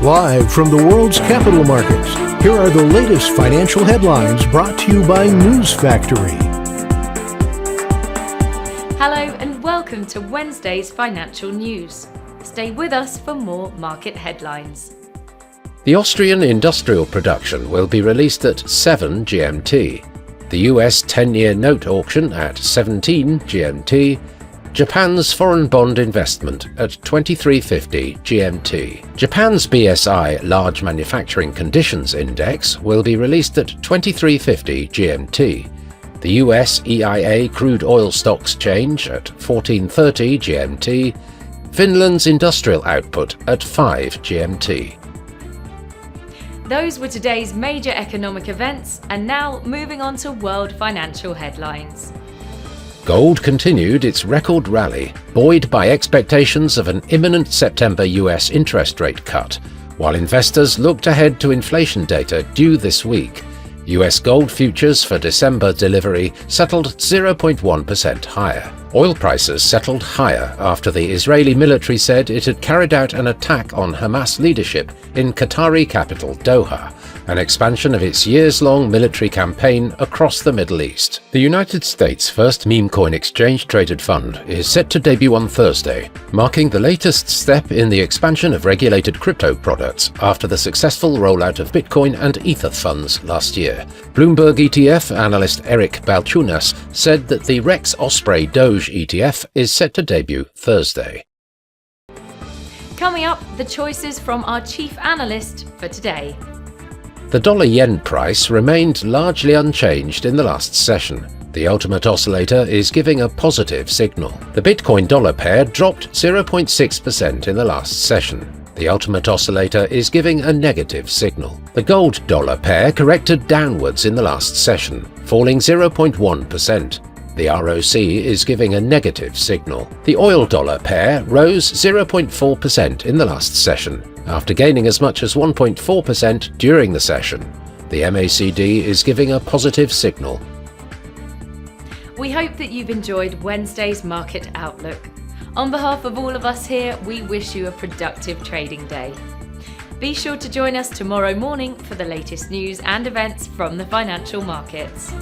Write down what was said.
Live from the world's capital markets, here are the latest financial headlines brought to you by News Factory. Hello and welcome to Wednesday's financial news. Stay with us for more market headlines. The Austrian industrial production will be released at 7 GMT. The US 10-year note auction at 17 GMT. Japan's foreign bond investment at 2350 GMT. Japan's BSI Large Manufacturing Conditions Index will be released at 2350 GMT. The US EIA crude oil stocks change at 1430 GMT. Finland's industrial output at 5 GMT. Those were today's major economic events, and now moving on to world financial headlines. Gold continued its record rally, buoyed by expectations of an imminent September US interest rate cut, while investors looked ahead to inflation data due this week. US gold futures for December delivery settled 0.1% higher. Oil prices settled higher after the Israeli military said it had carried out an attack on Hamas leadership in Qatari capital Doha, an expansion of its years-long military campaign across the Middle East. The United States' first meme coin exchange-traded fund is set to debut on Thursday, marking the latest step in the expansion of regulated crypto products after the successful rollout of Bitcoin and Ether funds last year. Bloomberg ETF analyst Eric Balchunas said that the Rex Osprey Doge ETF is set to debut Thursday. Coming up, the choices from our chief analyst for today. The dollar-yen price remained largely unchanged in the last session. The ultimate oscillator is giving a positive signal. The Bitcoin-dollar pair dropped 0.6% in the last session. The ultimate oscillator is giving a negative signal. The gold-dollar pair corrected downwards in the last session, falling 0.1%. The ROC is giving a negative signal. The oil-dollar pair rose 0.4% in the last session, after gaining as much as 1.4% during the session. The MACD is giving a positive signal. We hope that you've enjoyed Wednesday's market outlook. On behalf of all of us here, we wish you a productive trading day. Be sure to join us tomorrow morning for the latest news and events from the financial markets.